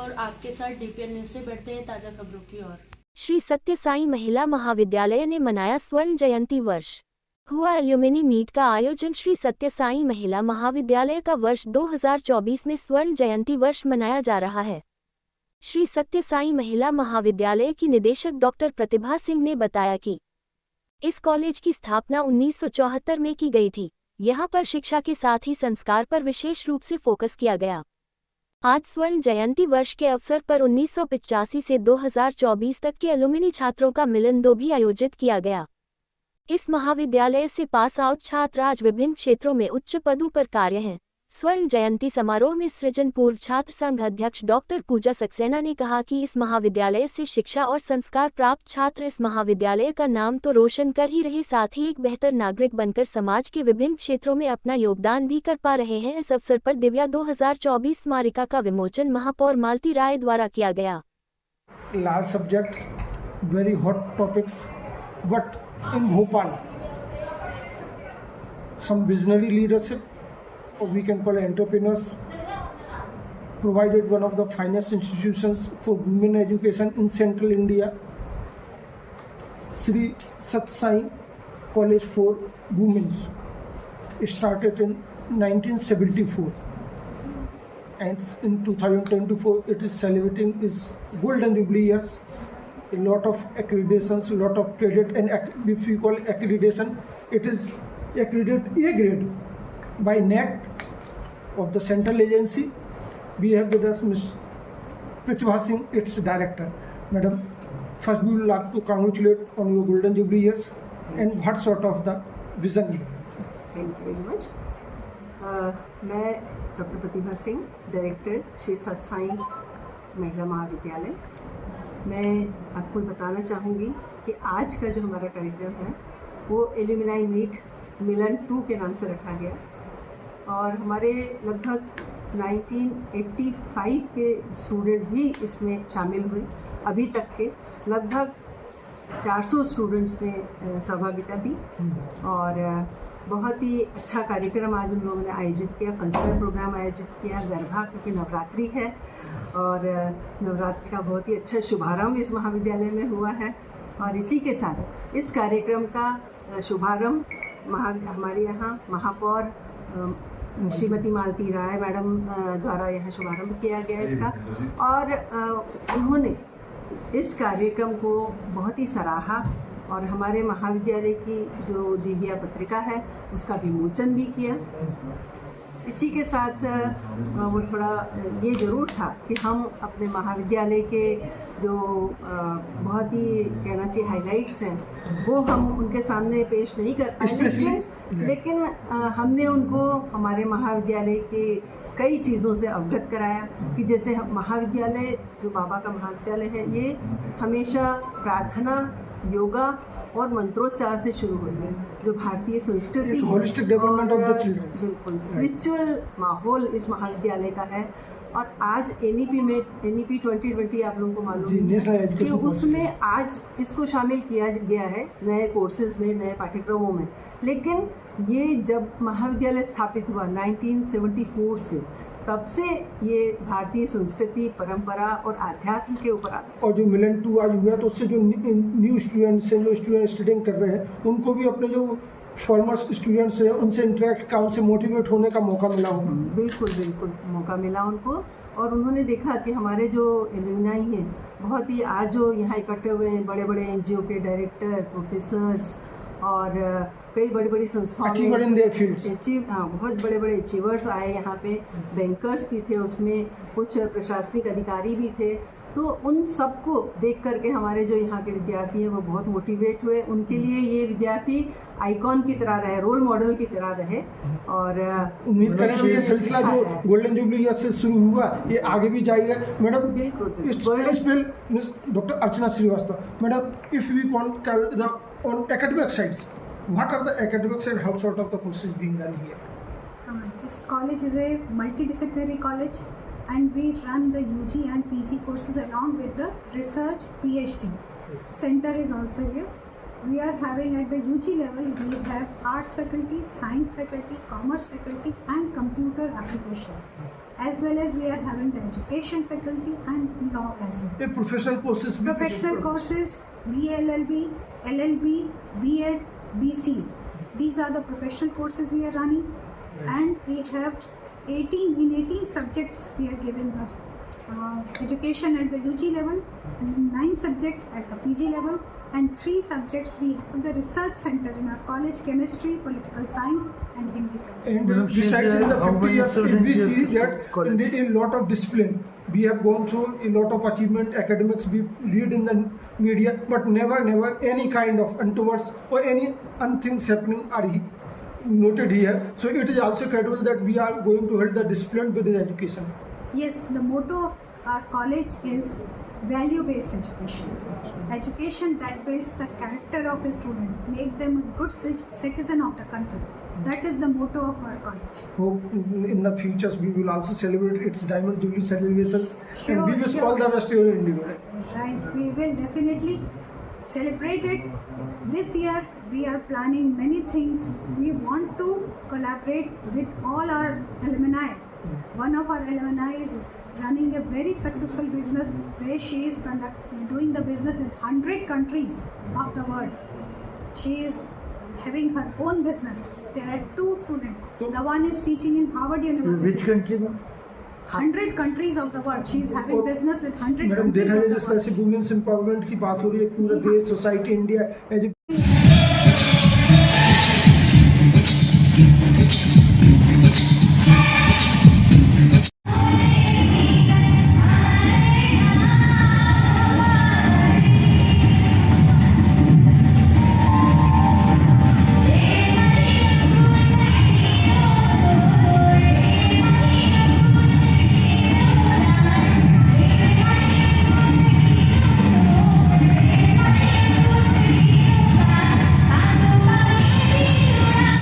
और आपके साथ डीपीएन न्यूज से बढ़ते हैं ताज़ा खबरों की ओर। श्री सत्य साई महिला महाविद्यालय ने मनाया स्वर्ण जयंती वर्ष। हुआ एल्यूमिनी मीट का आयोजन। श्री सत्य साई महिला महाविद्यालय का वर्ष 2024 में स्वर्ण जयंती वर्ष मनाया जा रहा है। श्री सत्य साई महिला महाविद्यालय की निदेशक डॉक्टर प्रतिभा सिंह ने बताया कि इस कॉलेज की स्थापना 1974 में की गई थी। यहाँ पर शिक्षा के साथ ही संस्कार पर विशेष रूप से फोकस किया गया। आज स्वर्ण जयंती वर्ष के अवसर पर 1985 से 2024 तक के एलुमिनी छात्रों का मिलन दो भी आयोजित किया गया। इस महाविद्यालय से पास आउट छात्र आज विभिन्न क्षेत्रों में उच्च पदों पर कार्य हैं। स्वर्ण जयंती समारोह में सृजन पूर्व छात्र संघ अध्यक्ष डॉक्टर पूजा सक्सेना ने कहा कि इस महाविद्यालय से शिक्षा और संस्कार प्राप्त छात्र इस महाविद्यालय का नाम तो रोशन कर ही रहे, साथ ही एक बेहतर नागरिक बनकर समाज के विभिन्न क्षेत्रों में अपना योगदान भी कर पा रहे हैं। इस अवसर पर दिव्या 2024 स्मारिका का विमोचन महापौर मालती राय द्वारा किया गया। Large subject, very hot topics, but in Bhopal some visionary leadership, or we can call entrepreneurs, provided one of the finest institutions for women education in central India, Sri Saty Sai College for Women, started in 1974, and in 2024 it is celebrating its golden jubilee years. A lot of accreditations, a lot of credit, and if we call accreditation, it is accredited A grade by NAC of the central agency. We have with us Ms. Pratibha Singh, its director. Madam, first we would like to congratulate on your golden jubilee years and what sort of the vision. Thank you very much. मैं doctor Pratibha Singh, director Shri सत्य साई महिला महाविद्यालय। मैं आपको बताना चाहूँगी कि आज का जो हमारा कार्यक्रम है वो एल्यूमिनाई मीट मिलन 2 के नाम से रखा गया और हमारे लगभग 1985 के स्टूडेंट भी इसमें शामिल हुए। अभी तक के लगभग 400 स्टूडेंट्स ने सहभागिता दी और बहुत ही अच्छा कार्यक्रम आज उन लोगों ने आयोजित किया। कल्चरल प्रोग्राम आयोजित किया। गरबा, क्योंकि नवरात्रि है और नवरात्रि का बहुत ही अच्छा शुभारंभ इस महाविद्यालय में हुआ है और इसी के साथ इस कार्यक्रम का शुभारंभ हमारे यहाँ महापौर श्रीमती मालती राय मैडम द्वारा यहाँ शुभारंभ किया गया इसका और उन्होंने इस कार्यक्रम को बहुत ही सराहा और हमारे महाविद्यालय की जो दिव्या पत्रिका है उसका विमोचन भी किया। इसी के साथ वो थोड़ा ये ज़रूर था कि हम अपने महाविद्यालय के जो बहुत ही कहना चाहिए हाइलाइट्स हैं वो हम उनके सामने पेश नहीं कर पाए, लेकिन हमने उनको हमारे महाविद्यालय के कई चीज़ों से अवगत कराया कि जैसे महाविद्यालय जो बाबा का महाविद्यालय है ये हमेशा प्रार्थना, योगा और मंत्रोच्चार से शुरू हुई है। जो भारतीय संस्कृति holistic development of the children, बिल्कुल स्पिरिचुअल माहौल इस महाविद्यालय का है और आज एनईपी 2020 आप लोगों को मालूम है कि उसमें आज इसको शामिल किया गया है नए कोर्सेज में, नए पाठ्यक्रमों में। लेकिन ये जब महाविद्यालय स्थापित हुआ 1974 से, तब से ये भारतीय संस्कृति, परंपरा और अध्यात्म के ऊपर आता है। और जो मिलन 2 आज हुआ तो उससे जो न्यू स्टूडेंट्स हैं, जो स्टूडेंट स्टडिंग कर रहे हैं, उनको भी अपने जो फॉर्मर स्टूडेंट्स हैं उनसे इंटरेक्ट का, उनसे मोटिवेट होने का मौका मिला होगा। बिल्कुल बिल्कुल मौका मिला उनको और उन्होंने देखा कि हमारे जो एल्यूमिनाई हैं बहुत ही आज जो यहाँ इकट्ठे हुए हैं बड़े बड़े एनजीओ के डायरेक्टर, प्रोफेसर्स और कई बड़ी बड़ी संस्थाओं में बहुत बड़े बड़े अचीवर्स आए यहाँ पे, बैंकर्स भी थे उसमें, कुछ प्रशासनिक अधिकारी भी थे। तो उन सबको देख करके हमारे जो यहाँ के विद्यार्थी हैं वो बहुत मोटिवेट हुए। उनके लिए ये विद्यार्थी आइकॉन की तरह रहे, रोल मॉडल की तरह रहे और उम्मीद करें कि ये सिलसिला जो गोल्डन जुबली ईयर से शुरू हुआ ये आगे भी जाएगा। मैडम, बिल्कुल doctor Archana Srivastava, madam, if we can't the on academic sides, what are the academics and how sort of the courses being done here? This college is a multidisciplinary college and we run the UG and PG courses along with the research PhD. Center is also here we are having at the UG level, we have arts faculty, science faculty, commerce faculty and computer application. As well as we are having the education faculty and law as well. ये professional courses भी Professional courses, BLLB, LLB, B.Ed, BC. These are the professional courses we are running. And we have 18 subjects we are giving the education at the UG level, and 9 subjects at the PG level, and 3 subjects we have the research center in our college: chemistry, political science, and Hindi subject. And besides in the 50 years, we see that in a lot of discipline, we have gone through a lot of achievement, academics, we read in the media, but never any kind of untowards or any unthings happening are noted here. So it is also credible that we are going to hold the discipline with the education. Yes, the motto of our college is value-based education. Education that builds the character of a student, make them a good citizen of the country. That is the motto of our college. Hope in the future we will also celebrate its Diamond Jubilee celebrations, and we wish Sure. all the best to your endeavor. Right, we will definitely celebrate it. This year we are planning many things. We want to collaborate with all our alumni. One of our alumni is running a very successful business where she is doing the business with 100 countries of the world. She is having her own business. There are 2 students. The one is teaching in Harvard University. Which country? 100 countries of the world. She is having business with 100 madam countries देखा of जाए the जिस तरह world. से women's empowerment की बात हो रही है, पूरा देश, सोसाइटी, इंडिया एज ए